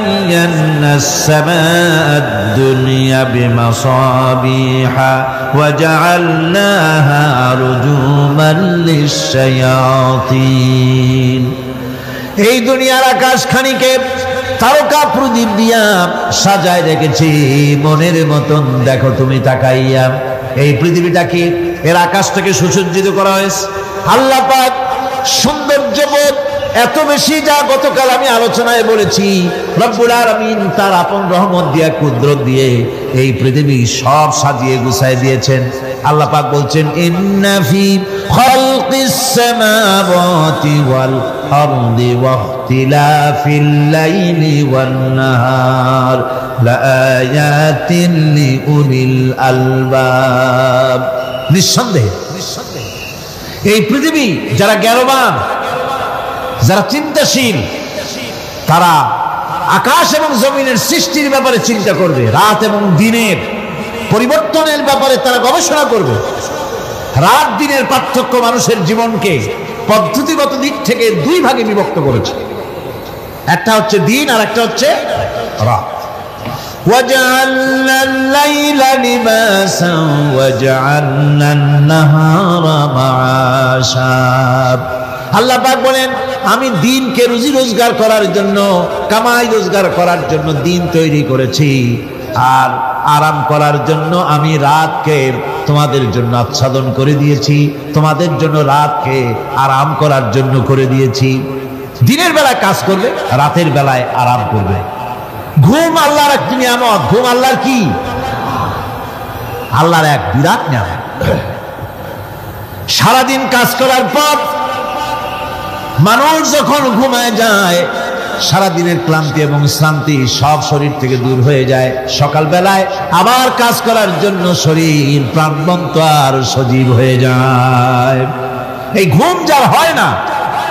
وزينا السماء الدنيا بمصابيح وجعلناها رجوما للشياطين এই দুনিয়ার আকাশখানিকে তারকা প্রদীপ দিয়া সাজায় রেখেছি মনের মতন দেখো তুমি তাকাইয়া এই পৃথিবীটাকে এর আকাশটাকে সুসজ্জিত করা হয়েছে আল্লাহ পাক সৌন্দর্যবোধ এত বেশি যা গতকাল আমি আলোচনায় বলেছি রব্বুল আলামিন তার আপন রহমত দিয়া কুদরত দিয়ে এই পৃথিবী সব সাজিয়ে গুছায় দিয়েছেন আল্লাহ পাক বলছেন ইন্না ফি খালকিস সামাওয়াতি ওয়াল আরদি ওয়াখতিলাফিল লাইলি ওয়ান নাহার লাআয়াতিন লিউলিল আলবাব নিঃসন্দেহে এই পৃথিবী যারা জ্ঞানবান যারা চিন্তাশীল তারা আকাশ এবং জমিনের সৃষ্টির ব্যাপারে চিন্তা করবে রাত এবং দিনের পরিবর্তনের ব্যাপারে তারা গবেষণা করবে রাত দিনের পার্থক্য মানুষের জীবনকে পদ্ধতিগত দিক থেকে দুই ভাগে বিভক্ত করেছে একটা হচ্ছে দিন আর একটা হচ্ছে রাত وَجَعَلْنَا اللَّيْلَ لِبَاسًا وَجَعَلْنَا النَّهَارَ مَعَاشًا আল্লাহ পাক বলেন আমি দিনকে রুজি রোজগার করার জন্য কামাই রোজগার করার জন্য দিন তৈরি করেছি আর আরাম করার জন্য আমি রাতকে তোমাদের জন্য আচ্ছাদন করে দিয়েছি তোমাদের জন্য রাতকে আরাম করার জন্য করে দিয়েছি দিনের বেলায় কাজ করবে রাতের বেলায় আরাম করবে ঘুম আল্লাহর এক নিয়ামত ঘুম আল্লাহর কি আল্লাহর এক বিরাট নিয়ামত সারাদিন কাজ করার পর মানুষ যখন ঘুমায় যায় সারাদিনের ক্লান্তি এবং শ্রান্তি সব শরীর থেকে দূর হয়ে যায় সকাল বেলায় আবার কাজ করার জন্য শরীর প্রাণবন্ত আর সজীব হয়ে যায় এই ঘুম যার হয় না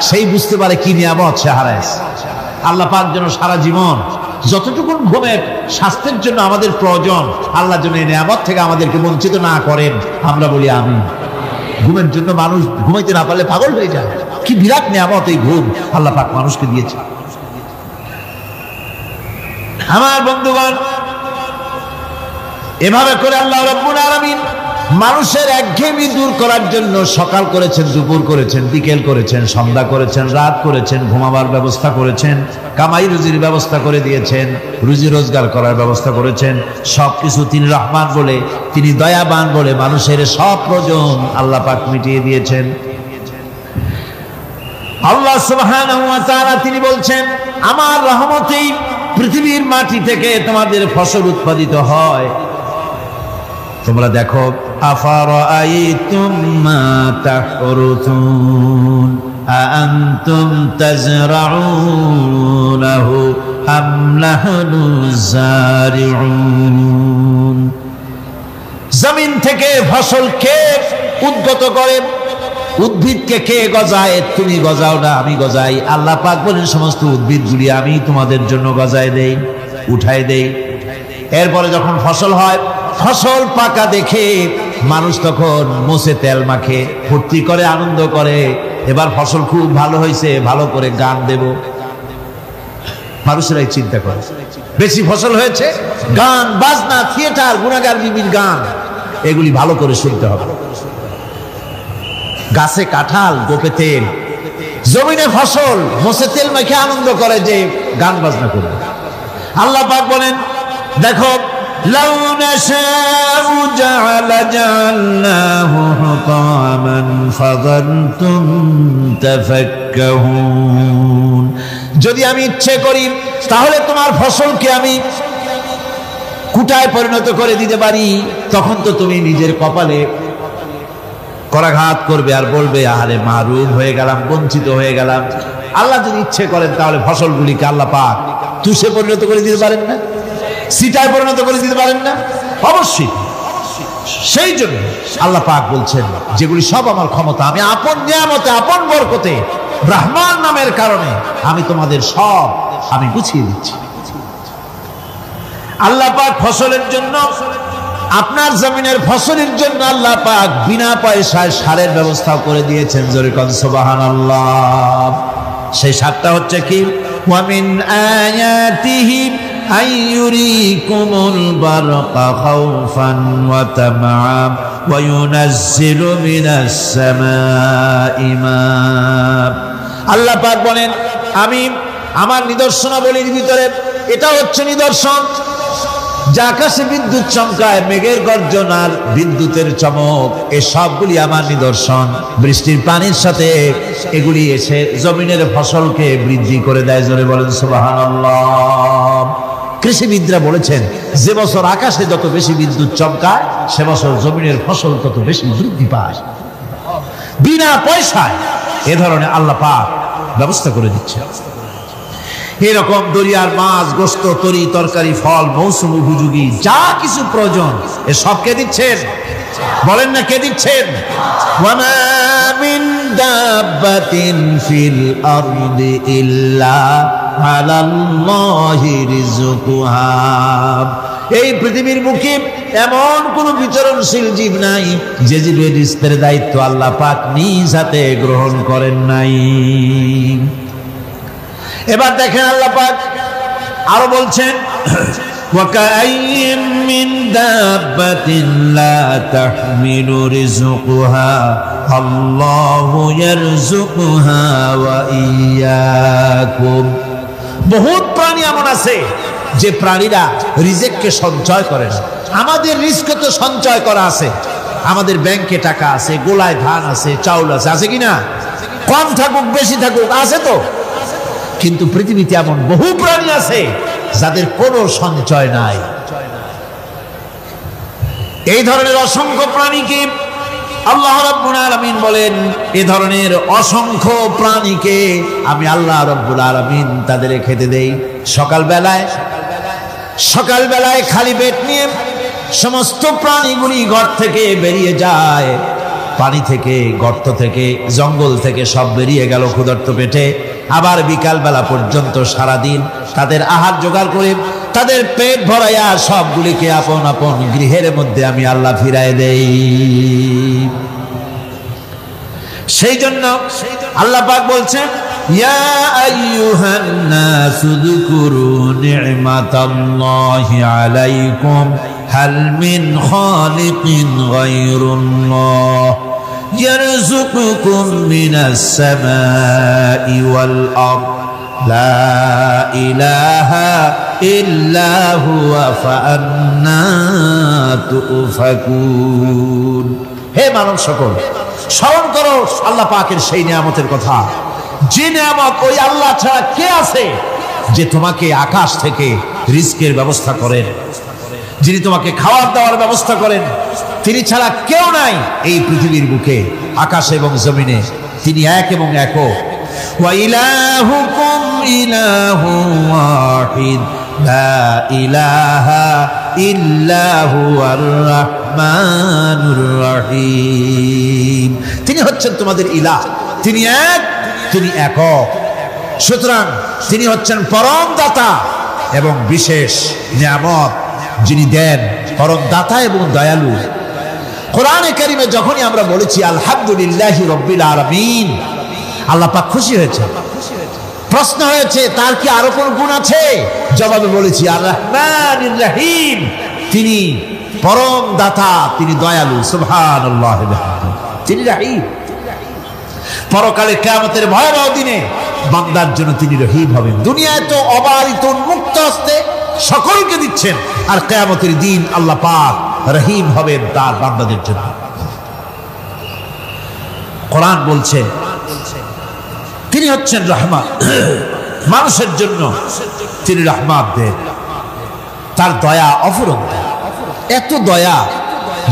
সেই বুঝতে পারে কি নিয়ামত সে হারায় আল্লাহ পাক যেন সারা জীবন যতটুকু ঘুমের স্বাস্থ্যের জন্য আমাদের প্রয়োজন আল্লাহ যেন এই নিয়ামত থেকে আমাদেরকে বঞ্চিত না করেন আমরা বলি আমিন ঘুমের জন্য মানুষ ঘুমাইতে না পারলে পাগল হয়ে যায় কি বিরাট নিয়ামত এই ঘুম আল্লাহ পাক মানুষকে দিয়েছে আমার বন্ধুগণ এভাবে করে আল্লাহ রাব্বুল আলামিন মানুষের একঘেয়েমি দূর করার জন্য সকাল করেছেন দুপুর করেছেন বিকেল করেছেন সন্ধ্যা করেছেন রাত করেছেন ঘুমাবার ব্যবস্থা করেছেন কামাই রুজির ব্যবস্থা করে দিয়েছেন রুজি রোজগার করার ব্যবস্থা করেছেন সবকিছু তিনি রহমান বলে তিনি দয়াবান বলে মানুষের সব প্রয়োজন আল্লাহ পাক মিটিয়ে দিয়েছেন আল্লাহ সুবহানাহু ওয়া তাআলা তিনি বলছেন আমার রহমতেই পৃথিবীর মাটি থেকে তোমাদের ফসল উৎপাদিত হয় তোমরা দেখো আফারাআইতুম মা তাহরুতুন আআনতুম তাজরাউনাহু আম নাহনু যারিউন জমিন থেকে ফসল কে উদ্গত করে উদ্ভিদকে কে গজায় তুমি গজাও না আমি গজাই আল্লাহ পাক বলেন সমস্ত উদ্ভিদগুলি আমি তোমাদের জন্য গজায় দেই উঠায় দেই এরপরে যখন ফসল হয় ফসল পাকা দেখে মানুষ তখন মুছে তেল মাখে ফুর্তি করে আনন্দ করে এবার ফসল খুব ভালো হয়েছে ভালো করে গান দেব মানুষেরাই চিন্তা করে বেশি ফসল হয়েছে গান বাজনা থিয়েটার গুনাগার বিবির গান এগুলি ভালো করে শুনতে হবে গাছে কাঁঠাল গোপে তেল জমিনে ফসল মুছে তেল মাখে আনন্দ করে যে গান বাজনা করবে আল্লাহ পাক বলেন দেখো لو نشاء جعلناه حطاما فظلتم تفكهون যদি আমি ইচ্ছে করি তাহলে তোমার ফসলকে আমি কুটায় পরিণত করে দিতে পারি তখন তো তুমি নিজের কপালে করাঘাত করবে আর বলবে আহারে মারুম হয়ে গেলাম বঞ্চিত হয়ে গেলাম আল্লাহ যদি ইচ্ছে করেন তাহলে ফসলগুলিকে আল্লাহ পাক তুষে পরিণত করে দিতে পারেন না সিটায় পরিণত করে দিতে পারেন না অবশ্যই সেই জন্য আল্লাহ পাক বলছেন যেগুলি সব আমার ক্ষমতা আমি আপন নিয়ামতে আপন বরকতে রহমান নামের কারণে আমি তোমাদের সব আমি গুছিয়ে দিচ্ছি আল্লাহ পাক ফসলের জন্য আপনার জমিনের ফসলের জন্য আল্লাহ পাক বিনা পয়সায় সারের ব্যবস্থা করে দিয়েছেন জোরে কোন সুবহানাল্লাহ সেই সারটা হচ্ছে কি ওয়া মিন আয়াতিহি আইয়ুরিকুমুল বারকা খাউফান ওয়া তামআ ওয়া ইউনাজ্জিলু মিনাস সামাই মা। আল্লাহ পাক বলেন, আমি আমার নিদর্শনাবলীর ভিতরে এটা হচ্ছে নিদর্শন, যে আকাশে বিদ্যুৎ চমকায়, মেঘের গর্জন আর বিদ্যুতের চমক, এই সবগুলি আমার নিদর্শন। বৃষ্টির পানির সাথে এগুলি এসে জমিনের ফসলকে বৃদ্ধি করে দেয়। জোরে বলেন সুবহানাল্লাহ। কৃষিবিদরা বলেছেন, যে বছর আকাশে যত বেশি বিদ্যুৎ চমকায়, সে বছর জমিনের ফসল তত বেশি বৃদ্ধি পায়। বিনা পয়সায় এ ধরনের আল্লাহ পাক ব্যবস্থা করে দিচ্ছে। এরকম দরিয়ার মাছ, গোস্ত, তরি তরকারি, ফল, মৌসুম উপযোগী যা কিছু প্রয়োজন, এ সব কে দিচ্ছেন? বলেন না কে দিচ্ছেন? ওয়া মা মিন দাব্বাতিন ফিল আরদি ইল্লা আলাল্লাহি রিজকুহা। এই পৃথিবীর মুখে এমন কোন বিচরণশীল জীব নাই যে জীবের রিজকের দায়িত্ব আল্লাহ পাক নিজ হাতে গ্রহণ করেন নাই। এবার দেখেন আল্লাহ পাক আরো বলছেন, ওয়াকাইয়্যিম মিন দাব্বাতিন লা তাহমিলু রিজকুহা আল্লাহু ইয়ারযুকুহা ওয়া ইয়্যাকুম। বহুত প্রাণী এমন আছে যে প্রাণীরা রিজেককে সঞ্চয় করে না। আমাদের রিজক তো সঞ্চয় করা আছে, আমাদের ব্যাংকে টাকা আছে, গোলায় ধান আছে, চাউল আছে, আছে কিনা? কম থাকুক বেশি থাকুক আছে তো। কিন্তু পৃথিবীতে এমন বহু প্রাণী আছে যাদের কোনো সঞ্চয় নাই। এই ধরনের অসংখ্য প্রাণীকে আল্লাহ রাব্বুল আলামিন বলেন, এই ধরনের অসংখ্য প্রাণীকে আমি আল্লাহ রাব্বুল আলামিন তাদের খেতে দেই। সকালবেলায় খালি পেট নিয়ে সমস্ত প্রাণীগুলি ঘর থেকে বেরিয়ে যায়, পানি থেকে, গর্ত থেকে, জঙ্গল থেকে সব বেরিয়ে গেল ক্ষুধার্ত পেটে। আবার বিকালবেলা পর্যন্ত সারাদিন তাদের আহার জোগাড় করে তাদের পেট ভরাইয়া সবগুলিকে আপন আপন গৃহের মধ্যে আমি আল্লাহ ফিরায় দেই। সেই জন্য আল্লাহ পাক বলছেন, ইয়া আইয়ুহান নাসু যকুরু নি'মাতাল্লাহি আলাইকুম হাল মিন খালিকিন গায়রুল্লাহ يرزقكم من السماء والأرض لا إله إلا هو فأنا تؤفكون। হে মানব সকল, স্মরণ করো আল্লাহ পাকের সেই নিয়ামতের কথা, যে নিয়ামত ওই আল্লাহ ছাড়া কে আছে যে তোমাকে আকাশ থেকে রিজকের ব্যবস্থা করেন, যিনি তোমাকে খাওয়ার দাওয়ার ব্যবস্থা করেন। তিনি ছাড়া কেউ নাই এই পৃথিবীর বুকে, আকাশে এবং জমিনে। তিনি এক এবং একক। ওয়া ইলাহুকুম ইলাহুন ওয়াহিদ লা ইলাহা ইল্লা হুয়ার রাহমানুর রহিম। তিনি হচ্ছেন তোমাদের ইলাহ, তিনি এক, তিনি একক। সুতরাং তিনি হচ্ছেন পরম দাতা এবং বিশেষ নিয়ামত যিনি দেন, পরম দাতা এবং দয়ালু। কোরআনে কারিমে যখনই আমরা বলেছি আলহামদুলিল্লাহি রাব্বিল আলামিন, আল্লাহ পাক খুশি হয়েছে। প্রশ্ন হয়েছে তার কি আরো কোন গুণ আছে? জবাবে বলেছি আর রহমানির রহিম, তিনি পরম দাতা, তিনি দয়ালু। সুবহানাল্লাহ, তিনি রহিম। পরকালে কিয়ামতের ভয়াবহ দিনে বান্দার জন্য তিনি রহিম হবেন। দুনিয়ায় তো অবারিত উন্মুক্ত হস্তে সকলকে দিচ্ছেন, আর কিয়ামতের দিন আল্লাহ পাক রহিম হবেন তার বান্দাদের জন্য। কোরআন বলছে তিনি হচ্ছেন রহমান, মানুষের জন্য তিনি রহমত দেন। তার দয়া অফুরন্ত, এত দয়া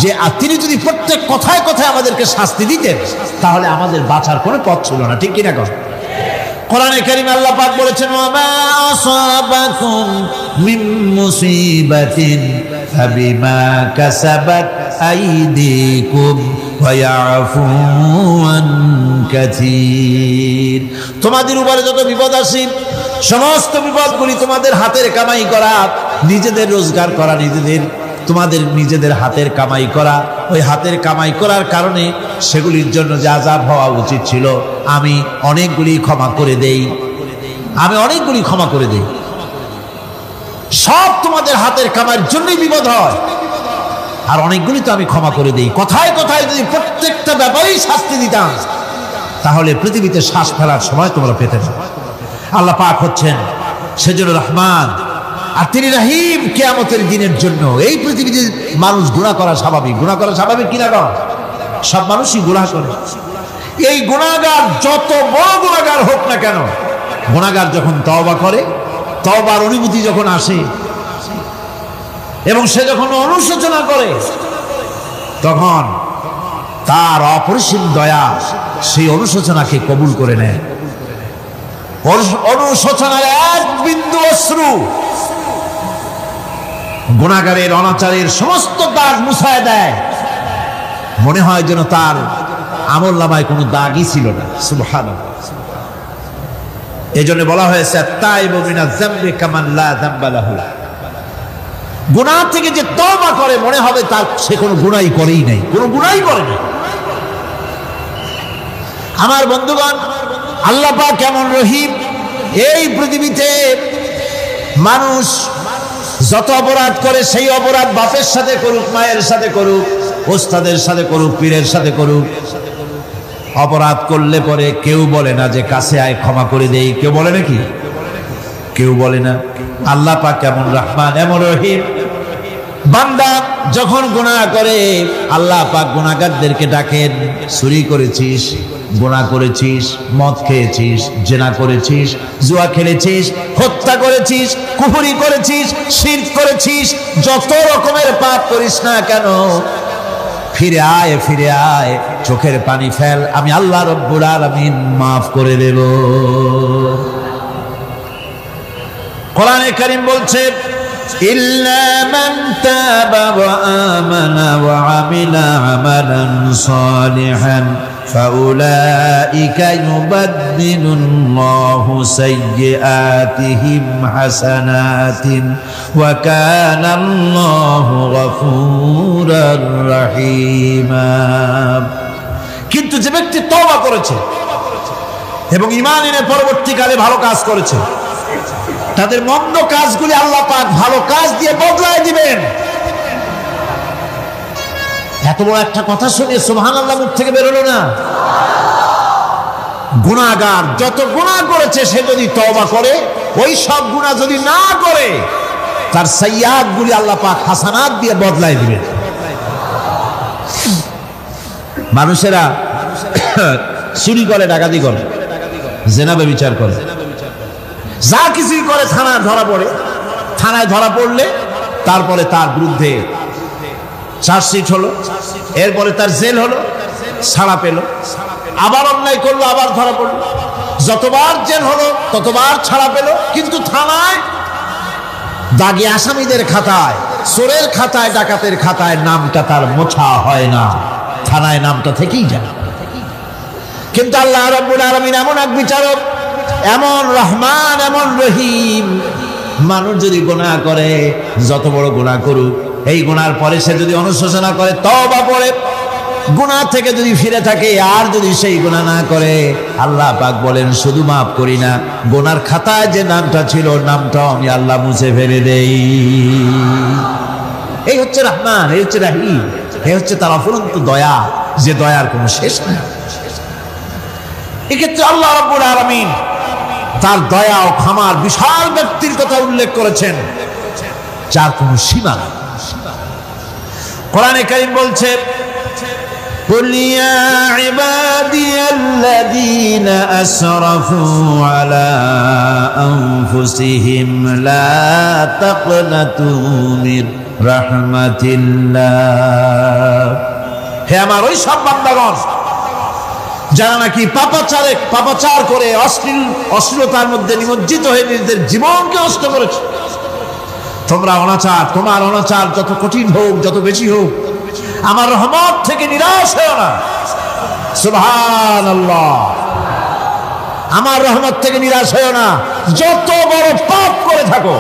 যে তিনি যদি প্রত্যেক কথায় কথায় আমাদেরকে শাস্তি দিতেন তাহলে আমাদের বাঁচার কোনো পথ ছিল না। ঠিক কিনা? কোরআনে কারিমে আল্লাহ পাক বলেছেন, ওয়া মা আসাবাকুম মিন মুসিবাতিন ফাবিমা কাসাবাত আইদিকুম ওয়া ইয়াফু আন কাসীর। তোমাদের উপরে যত বিপদ আসে, সমস্ত বিপদগুলি তোমাদের হাতের কামাই করা, নিজেদের রোজগার করা, তোমাদের নিজেদের হাতের কামাই করা। ওই হাতের কামাই করার কারণে সেগুলির জন্য যে আযাব হওয়া উচিত ছিল আমি অনেকগুলি ক্ষমা করে দেই। আমি অনেকগুলি ক্ষমা করে দিই। সব তোমাদের হাতের কামার জন্যই বিপদ হয়, আর অনেকগুলি তো আমি ক্ষমা করে দিই। কথায় কথায় যদি প্রত্যেকটা ব্যাপারেই শাস্তি দিতাম, তাহলে পৃথিবীতে শ্বাস ফেলার সময় তোমরা পেতে না। আল্লাহ পাক হচ্ছেন সেজন্য রহমান, আর তিনি রহিম। কিয়ামতের দিনের জন্য এই পৃথিবীতে মানুষ গুনাহ করা স্বাভাবিক। গুনাহ করা স্বাভাবিক কিনা কর? সব মানুষই গুনাহ করে। এই গুনাহগার যত বড় গুনাহগার হোক না কেন, গুনাহগার যখন তওবা করে, তওবার অনুভূতি যখন আসে এবং সে যখন অনুশোচনা করে, তখন তার অপরিসীম দয়া সেই অনুশোচনাকে কবুল করে নেয়। অনুশোচনার এক বিন্দু অশ্রু গুনাহগারের অনাচারের সমস্ত দাগ মুছায় দেয়। মনে হয় যেন তার আমলনামায় কোনো দাগই ছিল না। সুবহানাল্লাহ। এজন্য বলা হয়েছে তাইবু মিনাজ যামবি কামান লা যামবা লাহু। গুনাহ থেকে যে তওবা করে, মনে হবে তার সে কোনো গুনাহই করেই নাই, কোনো গুনাহই করে না। আমার বন্ধুগণ, আল্লাহ পাক কেমন রহিম। এই পৃথিবীতে মানুষ যত অপরাধ করে, সেই অপরাধ বাপের সাথে করুক, মায়ের সাথে করুক, ওস্তাদের সাথে করুক, পীরের সাথে করুক, অপরাধ করলে পরে কেউ বলে না যে কাছে আয় ক্ষমা করে দেই। কেউ বলে নাকি? কেউ বলে না। আল্লাহ পাক কেমন রহমান, এমন রহিম। বান্দা যখন গুনাহ করে, আল্লাহ পাক গুনাহগারদেরকে ডাকেন, চুরি করেছিস, গুনাহ করেছিস, মদ খেয়েছিস, জিনা করেছিস, জুয়া খেলেছিস, হত্যা করেছিস, কুফরি করেছিস, শিরক করেছিস, যত রকমের পাপ করিস না কেন, ফিরে আয়, ফিরে আয়, চোখের পানি ফেল, আমি আল্লাহ রব্বুল আলামিন মাফ করে দেব। কোরআনে কারীম বলছে ইল্লা মান তাবা ওয়া আমানা ওয়া আমিলা আমালান সালিহান ফাউলাইকা ইউবাদদিলুল্লাহু সাইয়্যাতিহিম হাসানাতিন ওয়া কানা আল্লাহু গফুরার রহিমা। কিন্তু যে ব্যক্তি তওবা করেছে এবং ঈমান এনে পরবর্তীকালে ভালো কাজ করেছে, তাদের মন্দ কাজগুলি আল্লাহ পাক ভালো কাজ দিয়ে বদলায় দিবেন। এত বড় একটা কথা শুনে সুবহানাল্লাহ মুখ থেকে বেরোলো না? গুনাহগার যত গুনাহ করেছে, সে যদি তওবা করে, ওই সব গুনাহ যদি না করে, তার সাইয়্যাতগুলি আল্লাহ পাক হাসানাত দিয়ে বদলায় দিবেন। মানুষেরা চুরি করে, ডাকাতি করে, জিনা ব্যভিচার করে, যা কিছুই করে, থানায় ধরা পড়ে। থানায় ধরা পড়লে তারপরে তার বিরুদ্ধে চার্জশিট হলো, এরপরে তার জেল হলো, ছাড়া পেল, আবার অন্যায় করলো, আবার ধরা পড়লো, যতবার জেল হলো ততবার ছাড়া পেল, কিন্তু থানায় দাগী আসামিদের খাতায়, চোরের খাতায়, ডাকাতের খাতায় নামটা তার মোছা হয় না, থানায় নামটা থেকেই যায়। কিন্তু আল্লাহ রাব্বুল আলামিন এমন এক বিচারক, এমন রহমান, এমন রহিম। মানুষ যদি গুনাহ করে, যত বড় গুনাহ করুক, এই গুনার পরে সে যদি অনুশোচনা করে, তওবা পড়ে, গুনাহ থেকে যদি ফিরে থাকে, আর যদি সেই গুনাহ না করে, আল্লাহ পাক বলেন শুধু মাফ করি না, গুনার খাতায় যে নামটা ছিল, নামটাও আমি আল্লাহ মুছে ফেলে দেই। এই হচ্ছে রহমান, এই হচ্ছে রহিম, এই হচ্ছে তার অফুরন্ত দয়া, যে দয়ার কোনো শেষ নেই। এক্ষেত্রে আল্লাহ রাব্বুল আলামিন তার দয়া ও ক্ষমার বিশাল ব্যক্তির কথা উল্লেখ করেছেন, যার কোনো সীমা নেই। কোরআনে কারীম বলছে কুল ইয়া ইবাদিয়াল্লাযীনা আসরাফু আলা আনফুসিহিম লা তাকনাতু মির রাহমাতিল্লাহ। হে আমার ওই সব বান্দাগণ যারা নাকি পাপাচার করে, অশ্লীলতার মধ্যে নিমজ্জিত হয়ে নিজেদের জীবনকে নষ্ট করেছে, তোমরা তোমার অনাচার যত কঠিন হোক, যত বেশি হোক, আমার রহমত থেকে নিরাশ হও না। সুবহানাল্লাহ। আমার রহমত থেকে নিরাশ হও না। যত বড় পাপ করে থাকো,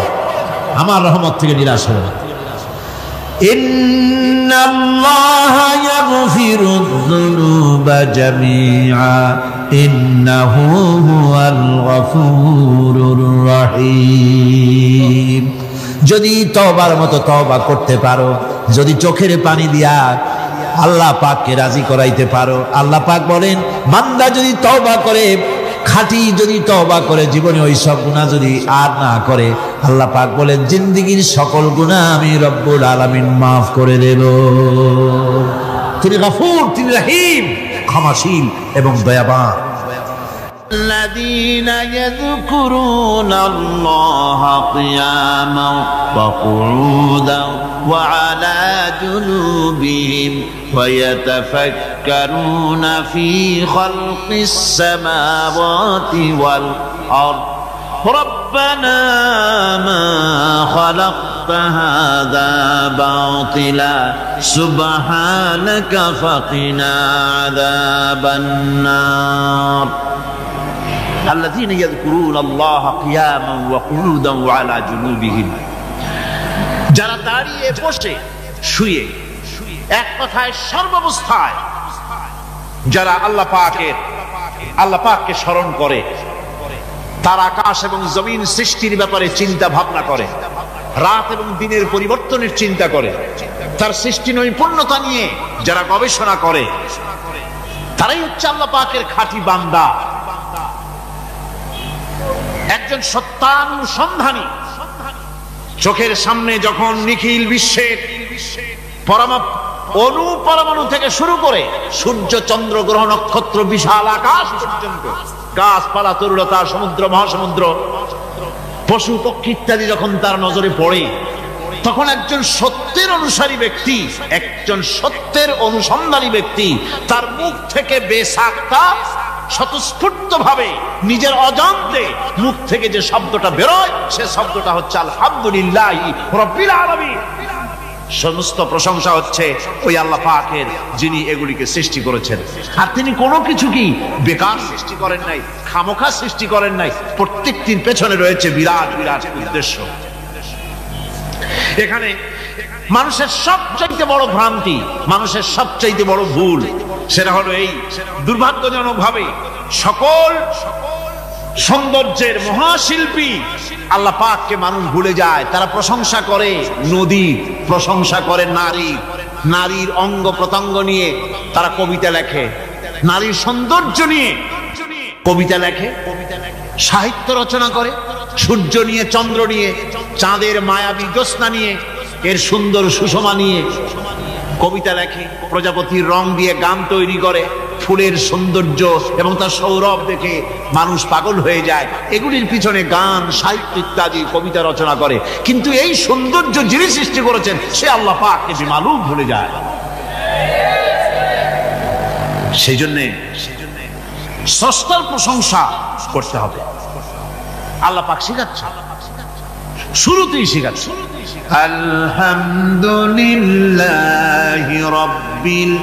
আমার রহমত থেকে নিরাশ হও না। ইন্নাল্লাহা ইয়াগফিরুয যুনুবা জামিআ ইন্নাহু হুয়াল গফুরুর রহিম। যদি তওবার মতো তওবা করতে পারো, যদি চোখের পানি দিয়া আল্লাহ পাককে রাজি করাইতে পারো, আল্লাহ পাক বলেন বান্দা যদি তওবা করে, খাঁটি যদি তওবা করে, জীবনে ওই সব গুনাহ যদি আর না করে, আল্লাহ পাক বলেন জিন্দেগীর সকল গুনাহ আমি রব্বুল আলামিন মাফ করে দেব। তিনি গফুর, তিনি রহিম, ক্ষমাশীল এবং দয়াবান। الذين يذكرون الله قياما وقعودا وعلى جنوبهم ويتفكرون في خلق السماوات والأرض ربنا ما خلقت هذا باطلا سبحانك فقنا عذاب النار الذين يذكرون الله قياما وقعودا وعلى جنوبهم যারা দাঁড়িয়ে বসে শুয়ে এক কথায় সর্বাবস্থায় যারা আল্লাহ পাককে স্মরণ করে, তার আকাশ এবং জমিন সৃষ্টির ব্যাপারে চিন্তা ভাবনা করে, রাত এবং দিনের পরিবর্তনের চিন্তা করে, তার সৃষ্টি নৈপুণ্যতা নিয়ে যারা গবেষণা করে, তারাই হচ্ছে আল্লাহ পাকের খাঁটি বান্দা। একজন সত্যানুসন্ধানী, চোখের সামনে যখন নিখিল বিশ্বের পরমাণু থেকে শুরু করে সূর্য চন্দ্র গ্রহ নক্ষত্র বিশাল আকাশ পর্যন্ত, গাছপালা তরুলতা সমুদ্র মহাসমুদ্র পশু পক্ষী ইত্যাদি যখন তার নজরে পড়ে, তখন একজন সত্যের অনুসারী ব্যক্তি, একজন সত্যের অনুসন্ধানী ব্যক্তি তার মুখ থেকে বেসাক্তা স্বতঃস্ফূর্ত ভাবে নিজের অজান্তে মুখ থেকে যে শব্দটা বেরোয়, সে শব্দটা হচ্ছে আলহামদুলিল্লাহি রাব্বিল আলামিন। সমস্ত প্রশংসা হচ্ছে ওই আল্লাহ পাকের, যিনি এগুলিকে সৃষ্টি করেছেন। আর তিনি কোনো কিছু কি বেকার সৃষ্টি করেন নাই, খামোখা সৃষ্টি করেন নাই, প্রত্যেকটির পেছনে রয়েছে বিরাট বিরাট উদ্দেশ্য। এখানে মানুষের সবচাইতে বড় ভ্রান্তি, মানুষের সবচাইতে বড় ভুল, সেটা হলো এই দুর্ভাগ্যজনক ভাবে সকল সৌন্দর্যের মহাশিল্পী আল্লাহ পাককে মানুষ ভুলে যায়। তারা প্রশংসা করে নদীর, প্রশংসা করে নারীর অঙ্গ প্রত্যঙ্গ নিয়ে তারা কবিতা লেখে, নারীর সৌন্দর্য নিয়ে কবিতা লেখে, সাহিত্য রচনা করে, সূর্য নিয়ে, চন্দ্র নিয়ে, চাঁদের মায়াবী জ্যোৎস্না নিয়ে, এর সুন্দর সুষমা নিয়ে কবিতা লেখে, প্রজাপতির রং দিয়ে গান তৈরি করে, ফুলের সৌন্দর্য এবং তার সৌরভ দেখে মানুষ পাগল হয়ে যায়, এগুলির পিছনে গান সাহিত্য ইত্যাদি কবিতা রচনা করে। কিন্তু এই সৌন্দর্য যিনি সৃষ্টি করেছেন সে আল্লাহ পাককে বেমালুম ভুলে যায়। সেই জন্যে স্রষ্টার প্রশংসা করতে হবে। আল্লাহ পাক শিখাচ্ছে, শুরুতেই শিখাচ্ছে আলহামদুলিল্লাহি রাব্বিল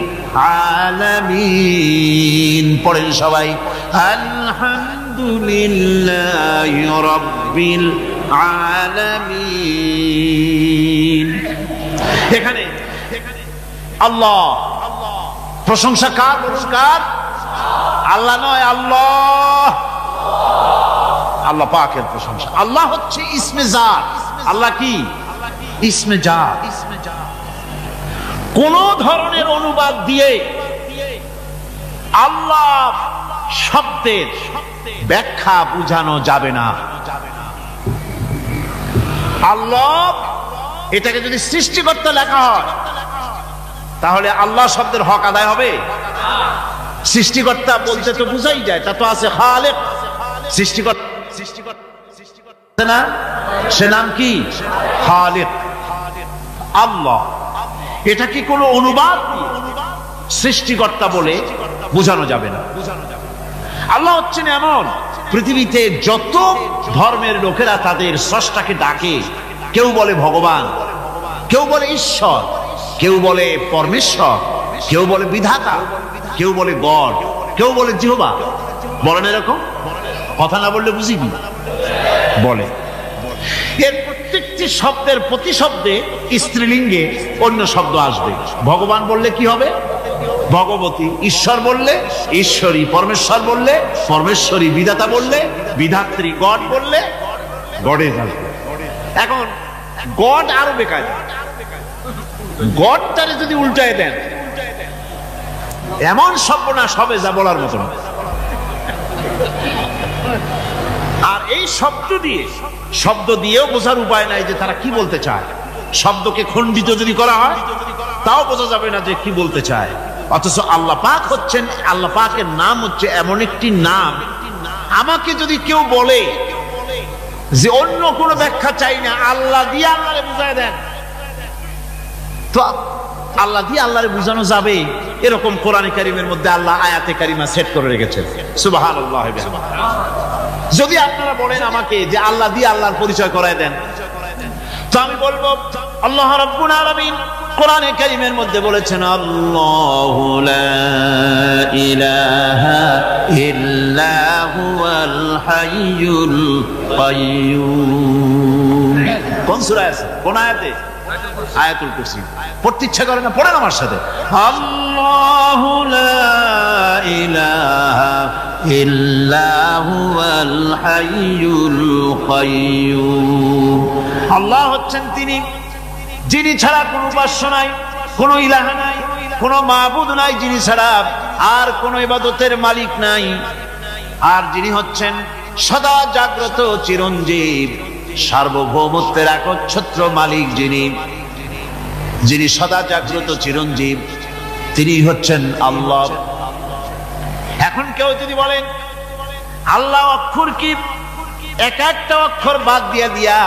আলামিন। পড়েন সবাই আলহামদুলিল্লাহি রাব্বিল আলামিন। এখানে আল্লাহ প্রশংসা কার? পুরস্কার আল্লাহ নয়, আল্লাহ, আল্লাহ পাকের প্রশংসা। আল্লাহ হচ্ছে ইসমে জাত। আল্লাহ কি? ইসমে জাত। কোন ধরনের অনুবাদ দিয়ে আল্লাহ শব্দের ব্যাখ্যা বুঝানো যাবে না। আল্লাহ এটাকে যদি সৃষ্টিকর্তা লেখা হয় তাহলে আল্লাহ শব্দের হক আদায় হবে? সৃষ্টিকর্তা বলতে তো বুঝাই যায়, তা তো আছে খালেক, সৃষ্টিকর্তা না, সে নাম কি? খালেক। আল্লাহ এটা কি কোনো অনুবাদ সৃষ্টিকর্তা বলে বোঝানো যাবে না। আল্লাহ হচ্ছেন এমন, পৃথিবীতে যত ধর্মের লোকেরা তাদের স্রষ্টাকে ডাকে, কেউ বলে ভগবান, কেউ বলে ঈশ্বর, কেউ বলে পরমেশ্বর, কেউ বলে বিধাতা, কেউ বলে গড, কেউ বলে জিহবা। বলেন এরকম কথা না বললে বুঝি কি বলে। এর প্রত্যেকটি শব্দের প্রতিশব্দে স্ত্রীলিঙ্গে অন্য শব্দ আসবে। ভগবান বললে কি হবে? ভগবতী। ঈশ্বর বললে ঈশ্বরী। পরমেশ্বর বললে পরমেশ্বরী। বিধাতা বললে বিধাত্রী। গড বললে গডে যাবে। এখন গড আরো বেকার। গডটারে যদি উল্টায় দেন এমন সর্বনাশ হবে যা বলার মতো না। আর এই শব্দ দিয়েও বোঝার উপায় নাই যে তারা কি বলতে চায়। শব্দকে খণ্ডিত যদি করা হয় তাও বোঝা যাবে না যে কি বলতে চায়। অথচ আল্লাহ পাক হচ্ছেন, আল্লাহ পাকের নাম হচ্ছে এমন একটি নাম, আমাকে যদি কেউ বলে যে অন্য কোনো ব্যাখ্যা চাই না, আল্লাহ দিয়ে আল্লাহরে বুঝায় দেন, তো আল্লাহ দিয়ে আল্লাহরে বুঝানো যাবে। এরকম কোরআনে কারিমের মধ্যে আল্লাহ আয়াতে কারিমা সেট করে রেখেছেন। সুবহানাল্লাহ। যদি আপনারা বলেন আমাকে যে আল্লাহ দিয়ে আল্লাহর পরিচয় করায় দেন, তো আমি বলবো আল্লাহ রাব্বুল আলামিন কোরআনে কারিমের মধ্যে বলেছেন আল্লাহু লা ইলাহা ইল্লা হুয়াল হাইয়ুল কাইয়্যুম। কোন সূরা আছে? কোন আয়াতে? আয়াতুল কুরসি। পড়তে ইচ্ছা করে না? পড়েন আমার সাথে। আল্লাহু লা ইলাহা ইল্লা হুয়াল হাইয়ুল কাইয়্যুম। আল্লাহ হচ্ছেন তিনি যিনি ছাড়া কোনো উপাস্য নাই, কোনো ইলাহা নাই, কোনো মাবুদ নাই যিনি ছাড়া, আর কোনো ইবাদতের মালিক নাই। আর যিনি হচ্ছেন সদা জাগ্রত চিরঞ্জীব, সার্বভৌমত্বের একচ্ছত্র মালিক, যিনি সদা জাগ্রত চিরঞ্জীব, তিনি হচ্ছেন আল্লাহ। এখন কেউ যদি বলেন আল্লাহ অক্ষর কি, এক একটা অক্ষর বাদ দিয়া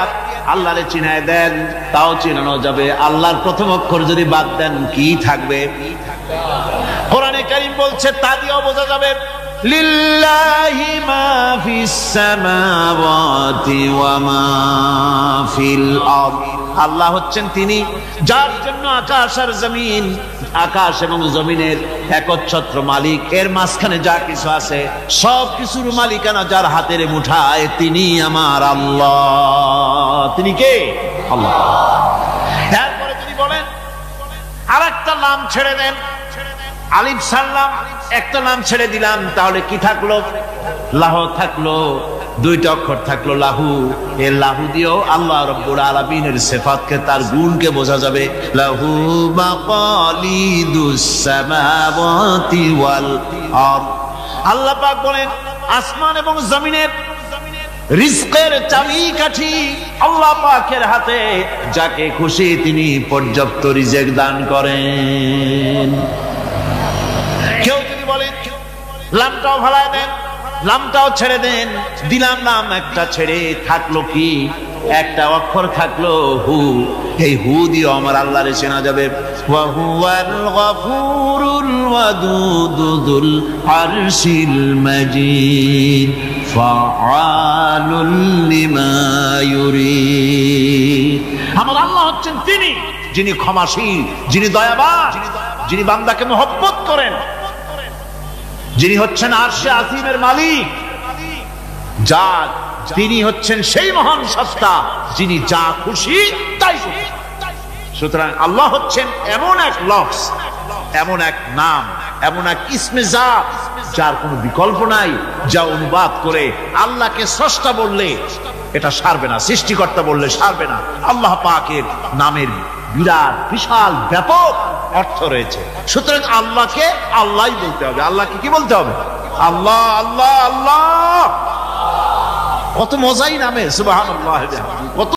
আল্লাহরে চিনায় দেন, তাও চিনানো যাবে। আল্লাহর প্রথম অক্ষর যদি বাদ দেন কি থাকবে? কোরআনে কারীম বলছে তা দিয়েও বোঝা যাবে লিল্লাহি মা ফিস সামাওয়াতি ওয়া মা ফিল আরদ। আল্লাহ হচ্ছেন তিনি যার জন্য আকাশ আর জমিন, আকাশ এবং জমিনের একচ্ছত্র মালিক। এর মাঝখানে যা কিছু আছে সব কিছুর মালিকানা যার হাতের মুঠায়, তিনি আমার আল্লাহ। তিনি কে? আল্লাহ। এরপরে যদি বলেন আর একটা নাম ছেড়ে দেন, আলিফ সাল্লাম, একটা নাম ছেড়ে দিলাম, তাহলে কি থাকলো? লাহ থাকলো, দুইটা অক্ষর থাকলো লাহু। এই লাহু দিয়েও আল্লাহ রাব্বুল আলামিনের সিফাতকে, তার গুণকে বোঝা যাবে। লাহু মাকালিদুস সামাওয়াতি ওয়াল আরদ। আল্লাহ পাক বলেন আসমান এবং জমিনের রিজকের চাবিকাঠি আল্লাহ পাকের হাতে, যাকে খুশি তিনি পর্যাপ্ত রিজেক দান করেন। কেউ যদি বলেন লামটাও ভালায় দেন, লামটাও ছেড়ে দেন, দিলাম নাম একটা ছেড়ে, থাকলো কি? একটা অক্ষর থাকলো হু। এই হু দিয়ে আমার আল্লাহরে চেনা যাবে। ওয়া হুয়াল গফুরুল ওয়াদুদুল আরশিল মাজিদ ফাআলুল লিমা ইউরিদ। আমার আল্লাহ হচ্ছেন তিনি যিনি ক্ষমাশীল, যিনি দয়াবান, যিনি বান্দাকে মহব্বত করেন, যিনি হচ্ছেন আরশে আজিমের মালিক, তিনি হচ্ছেন সেই মহান সত্তা যিনি যা খুশি তাই করেন। সুতরাং আল্লাহ হচ্ছেন এমন এক লফজ, এমন এক নাম, এমন এক ইসমে জাত যার কোনো বিকল্প নাই, যা অনুবাদ করে আল্লাহকে স্রষ্টা বললে এটা সারবে না, সৃষ্টিকর্তা বললে সারবে না। আল্লাহ পাকের নামের বিরাট বিশাল ব্যাপক অর্থ রয়েছে। সুতরাং আল্লাহকে আল্লাহই বলতে হবে। আল্লাহকে কি বলতে হবে? আল্লাহ আল্লাহ আল্লাহ। কত মজাই নামে, সুবহানাল্লাহ। কত